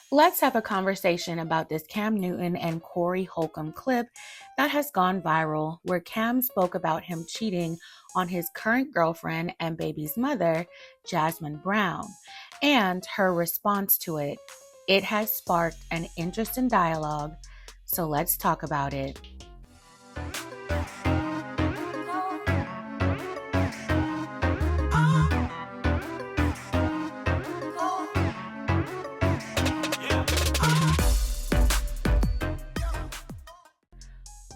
Let's have a conversation about this Cam Newton and Corey Holcomb clip that has gone viral, where Cam spoke about him cheating on his current girlfriend and baby's mother, Jasmin Brown, and her response to it. It has sparked an interesting dialogue, so let's talk about it.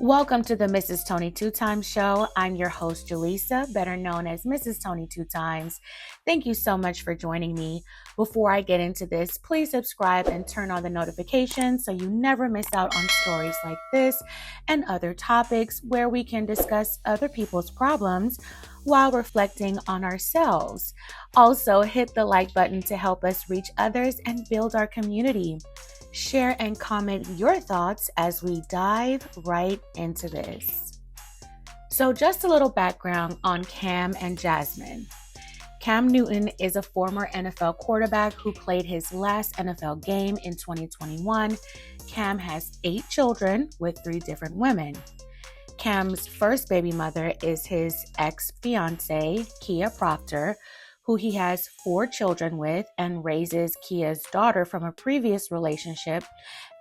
Welcome to the Mrs. Tony Two Times Show. I'm your host, Jaleesa, better known as Mrs. Tony Two Times. Thank you so much for joining me. Before I get into this, please subscribe and turn on the notifications so you never miss out on stories like this and other topics where we can discuss other people's problems while reflecting on ourselves. Also, hit the like button to help us reach others and build our community. Share and comment your thoughts as we dive right into this. So just a little background on Cam and Jasmin. Cam Newton is a former NFL quarterback who played his last NFL game in 2021. Cam has 8 children with 3 different women. Cam's first baby mother is his ex-fiancée, Kia Proctor, who he has 4 children with and raises Kia's daughter from a previous relationship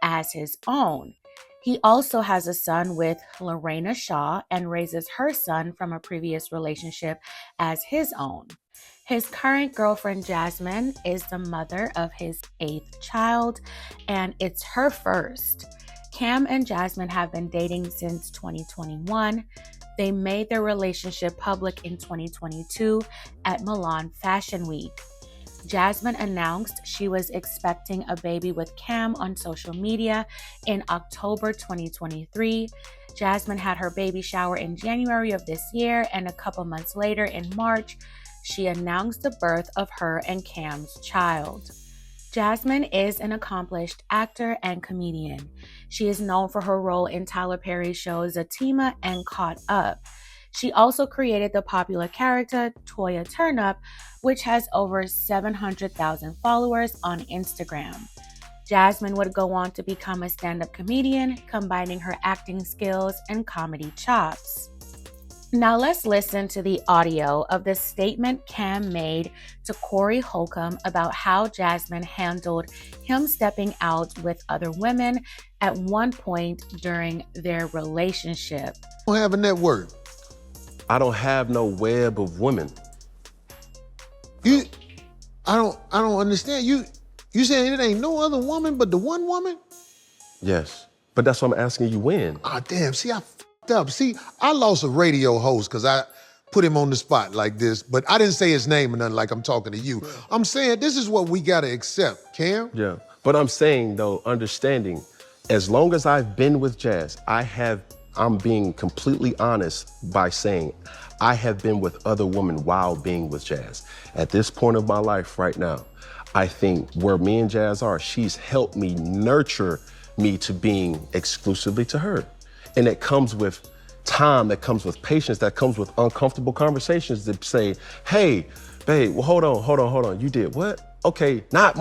as his own. He also has a son with Lorena Shaw and raises her son from a previous relationship as his own. His current girlfriend, Jasmin, is the mother of his 8th child, and it's her first. Cam and Jasmin have been dating since 2021. They made their relationship public in 2022 at Milan Fashion Week. Jasmin announced she was expecting a baby with Cam on social media in October 2023. Jasmin had her baby shower in January of this year, and a couple months later in March, she announced the birth of her and Cam's child. Jasmin is an accomplished actor and comedian. She is known for her role in Tyler Perry's shows Zatima and Caught Up. She also created the popular character Toya Turnup, which has over 700,000 followers on Instagram. Jasmin would go on to become a stand-up comedian, combining her acting skills and comedy chops. Now let's listen to the audio of the statement Cam made to Corey Holcomb about how Jasmin handled him stepping out with other women at one point during their relationship. I don't have a network. I don't have no web of women. I don't understand. You saying it ain't no other woman but the one woman? Yes, but that's what I'm asking you when. Ah, damn, see, I f***ed up. See, I lost a radio host because I put him on the spot like this, but I didn't say his name or nothing like I'm talking to you. I'm saying this is what we gotta accept, Cam. Yeah, but I'm saying though, understanding, as long as I've been with Jazz, I'm being completely honest by saying I have been with other women while being with Jazz. At this point of my life right now, I think where me and Jazz are, she's helped me nurture me to being exclusively to her. And it comes with time, that comes with patience, that comes with uncomfortable conversations that say, hey, babe, well, hold on. You did what? Okay, not,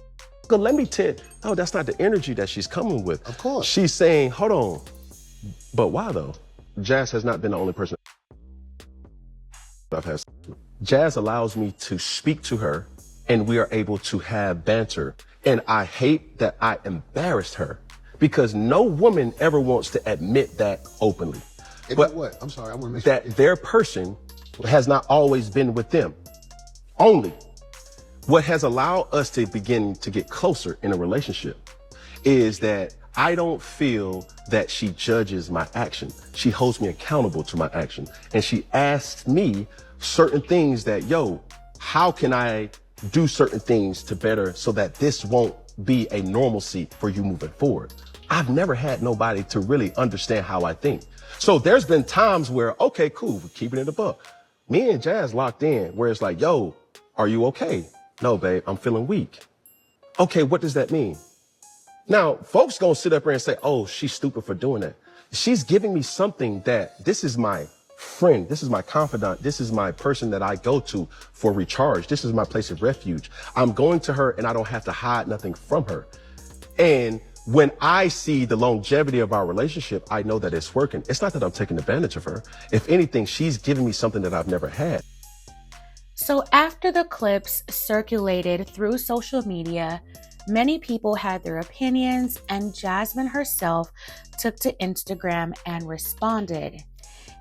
let me tell. No, that's not the energy that she's coming with. Of course. She's saying, hold on, but why though? Jazz has not been the only person I've had. Jazz allows me to speak to her and we are able to have banter. And I hate that I embarrassed her because no woman ever wants to admit that openly. But what? I'm sorry, I want to make sure. That their person has not always been with them. Only. What has allowed us to begin to get closer in a relationship is that I don't feel that she judges my action. She holds me accountable to my action. And she asks me certain things that, how can I do certain things to better so that this won't be a normalcy for you moving forward? I've never had nobody to really understand how I think. So there's been times where, okay, cool, we're keeping it a buck. Me and Jazz locked in where it's like, are you okay? No, babe, I'm feeling weak. Okay, what does that mean? Now, folks gonna sit up here and say, oh, she's stupid for doing that. She's giving me something that this is my friend. This is my confidant. This is my person that I go to for recharge. This is my place of refuge. I'm going to her and I don't have to hide nothing from her. And when I see the longevity of our relationship, I know that it's working. It's not that I'm taking advantage of her. If anything, she's giving me something that I've never had. So after the clips circulated through social media, many people had their opinions, and Jasmin herself took to Instagram and responded.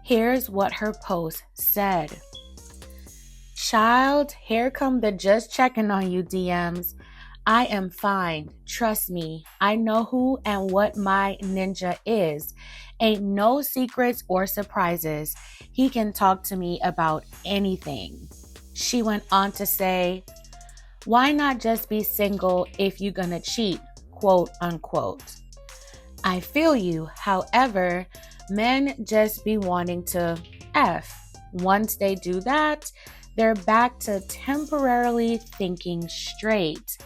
Here's what her post said. Child, here come the just checking on you DMs. I am fine. Trust me. I know who and what my ninja is. Ain't no secrets or surprises. He can talk to me about anything. She went on to say, why not just be single if you're gonna cheat, quote unquote. I feel you. However, men just be wanting to F. Once they do that, they're back to temporarily thinking straight.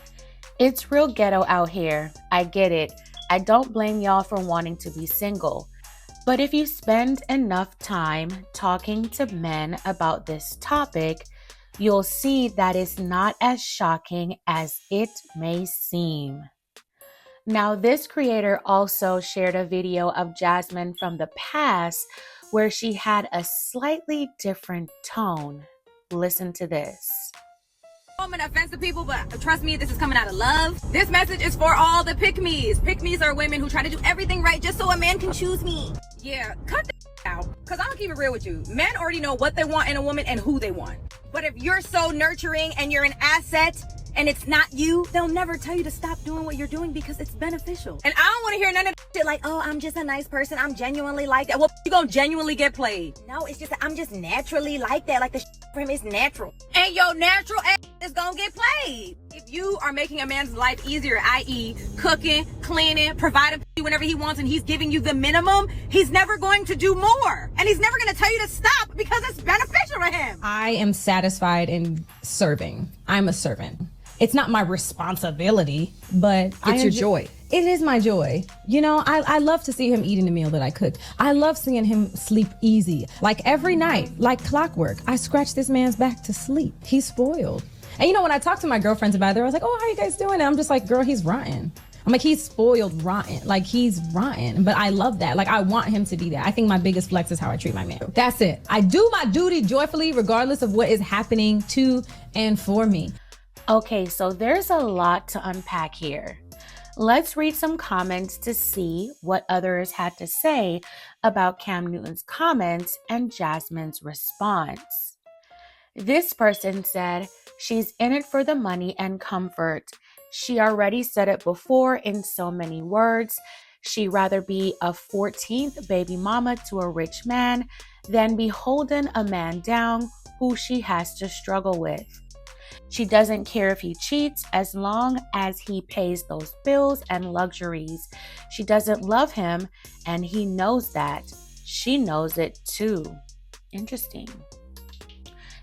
It's real ghetto out here. I get it. I don't blame y'all for wanting to be single. But if you spend enough time talking to men about this topic, you'll see that it's not as shocking as it may seem. Now, this creator also shared a video of Jasmin from the past where she had a slightly different tone. Listen to this. I'm an offensive people, but trust me, this is coming out of love. This message is for all the pick-me's. Pick-me's are women who try to do everything right just so a man can choose me. Yeah, cut the out. Because I'm going to keep it real with you. Men already know what they want in a woman and who they want. But if you're so nurturing and you're an asset and it's not you, they'll never tell you to stop doing what you're doing because it's beneficial. And I don't want to hear none of that shit like, oh, I'm just a nice person. I'm genuinely like that. Well, you gonna genuinely get played. No, it's just that I'm just naturally like that. Like the for him is natural. And your natural ass is gonna get played. If you are making a man's life easier, i.e. cooking, cleaning, providing whenever he wants and he's giving you the minimum, he's never going to do more. And he's never gonna tell you to stop because it's beneficial to him. I am satisfied in serving. I'm a servant. It's not my responsibility, but it's your joy. It is my joy. You know, I love to see him eating the meal that I cooked. I love seeing him sleep easy. Like every night, like clockwork, I scratch this man's back to sleep. He's spoiled. And you know, when I talk to my girlfriends about it, they're like, oh, how you guys doing? And I'm just like, girl, he's rotten. I'm like, he's spoiled rotten. Like, he's rotten. But I love that. Like, I want him to be that. I think my biggest flex is how I treat my man. That's it. I do my duty joyfully, regardless of what is happening to and for me. Okay, so there's a lot to unpack here. Let's read some comments to see what others had to say about Cam Newton's comments and Jasmin's response. This person said, she's in it for the money and comfort. She already said it before in so many words. She'd rather be a 14th baby mama to a rich man than be holding a man down who she has to struggle with. She doesn't care if he cheats as long as he pays those bills and luxuries. She doesn't love him, and he knows that. She knows it too. Interesting.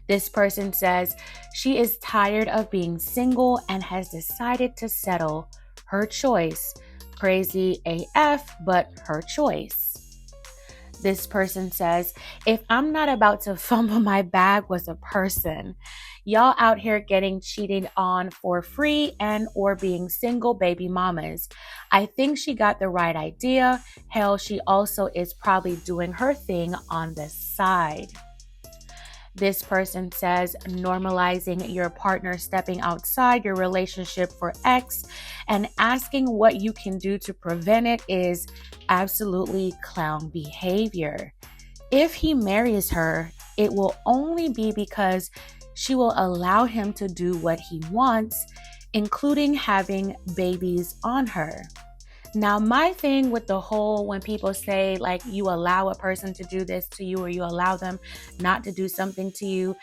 This person says she is tired of being single and has decided to settle. Her choice. Crazy AF, but her choice. This person says, if I'm not about to fumble my bag with a person, y'all out here getting cheated on for free and or being single baby mamas. I think she got the right idea. Hell, she also is probably doing her thing on the side. This person says normalizing your partner stepping outside your relationship for X and asking what you can do to prevent it is absolutely clown behavior. If he marries her, it will only be because she will allow him to do what he wants, including having babies on her. Now, my thing with the whole, when people say like you allow a person to do this to you or you allow them not to do something to you,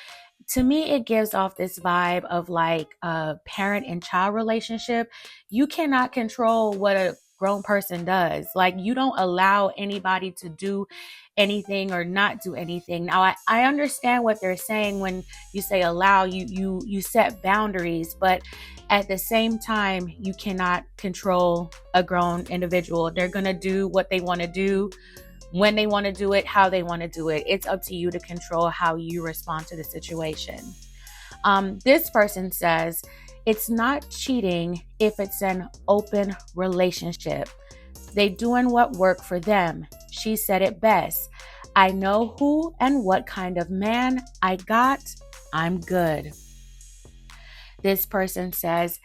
to me, it gives off this vibe of like a parent and child relationship. You cannot control what a grown person does. Like, you don't allow anybody to do anything or not do anything. Now, I understand what they're saying when you say allow, you set boundaries, but at the same time, you cannot control a grown individual. They're going to do what they want to do, when they want to do it, how they want to do it. It's up to you to control how you respond to the situation. This person says, It's not cheating if it's an open relationship. They doing what worked for them. She said it best. I know who and what kind of man I got. I'm good. This person says,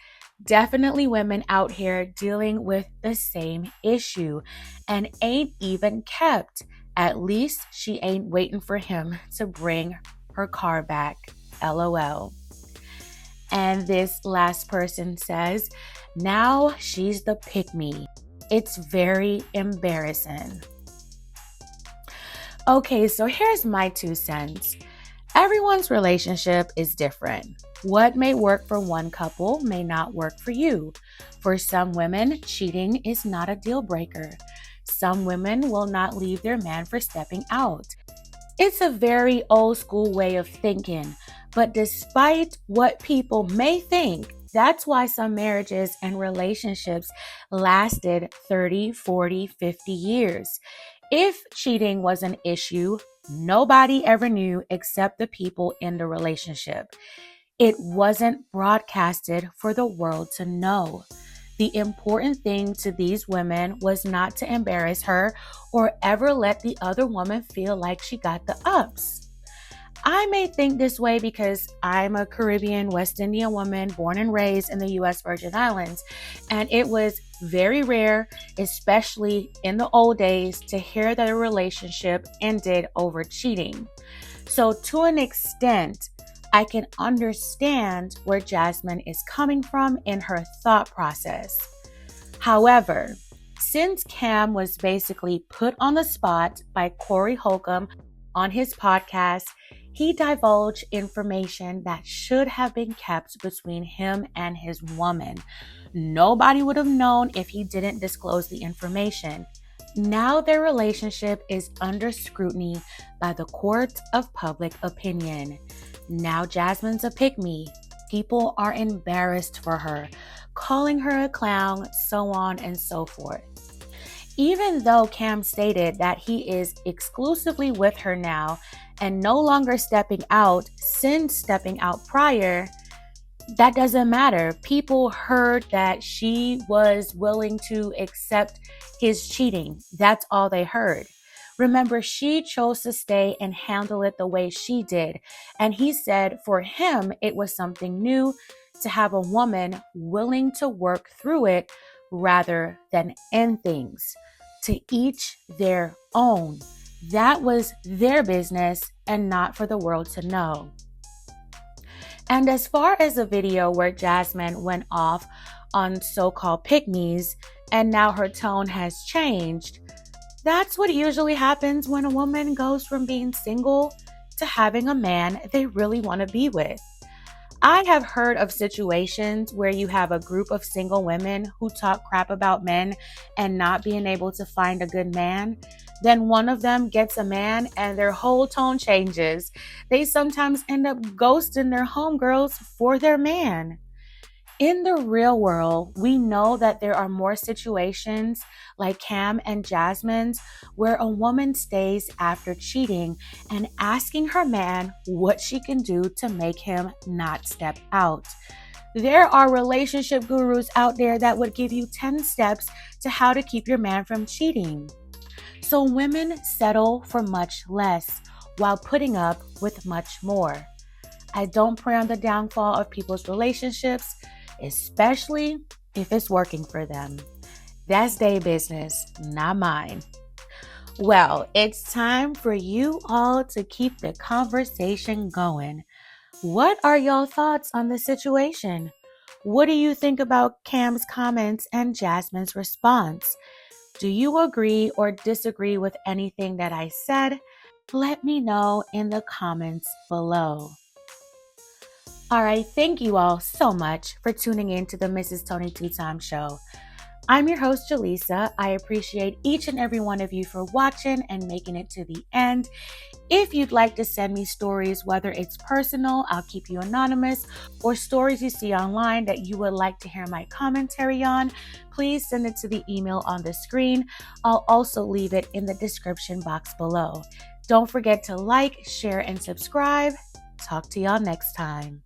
definitely women out here dealing with the same issue and ain't even kept. At least she ain't waiting for him to bring her car back. LOL. And this last person says, now she's the pick-me. It's very embarrassing. Okay, so here's my 2 cents. Everyone's relationship is different. What may work for one couple may not work for you. For some women, cheating is not a deal breaker. Some women will not leave their man for stepping out. It's a very old school way of thinking, but despite what people may think, that's why some marriages and relationships lasted 30, 40, 50 years. If cheating was an issue, nobody ever knew except the people in the relationship. It wasn't broadcasted for the world to know. The important thing to these women was not to embarrass her or ever let the other woman feel like she got the ups. I may think this way because I'm a Caribbean West Indian woman born and raised in the U.S. Virgin Islands, and it was very rare, especially in the old days, to hear that a relationship ended over cheating. So to an extent, I can understand where Jasmine is coming from in her thought process. However, since Cam was basically put on the spot by Corey Holcomb on his podcast, he divulged information that should have been kept between him and his woman. Nobody would have known if he didn't disclose the information. Now their relationship is under scrutiny by the court of public opinion. Now Jasmine's a pick-me. People are embarrassed for her, calling her a clown, so on and so forth. Even though Cam stated that he is exclusively with her now and no longer stepping out since stepping out prior, that doesn't matter. People heard that she was willing to accept his cheating. That's all they heard. Remember, she chose to stay and handle it the way she did. And he said for him, it was something new to have a woman willing to work through it rather than end things. To each their own. That was their business and not for the world to know. And as far as the video where Jasmine went off on so-called pick-me's and now her tone has changed, that's what usually happens when a woman goes from being single to having a man they really want to be with. I have heard of situations where you have a group of single women who talk crap about men and not being able to find a good man. Then one of them gets a man and their whole tone changes. They sometimes end up ghosting their homegirls for their man. In the real world, we know that there are more situations like Cam and Jasmine's where a woman stays after cheating and asking her man what she can do to make him not step out. There are relationship gurus out there that would give you 10 steps to how to keep your man from cheating. So women settle for much less while putting up with much more. I don't pray on the downfall of people's relationships, especially if it's working for them. That's their business, not mine. Well, it's time for you all to keep the conversation going. What are your thoughts on the situation? What do you think about Cam's comments and Jasmin's response? Do you agree or disagree with anything that I said? Let me know in the comments below. All right, thank you all so much for tuning in to the Mrs. Tony Two Time Show. I'm your host, Jaleesa. I appreciate each and every one of you for watching and making it to the end. If you'd like to send me stories, whether it's personal, I'll keep you anonymous, or stories you see online that you would like to hear my commentary on, please send it to the email on the screen. I'll also leave it in the description box below. Don't forget to like, share, and subscribe. Talk to y'all next time.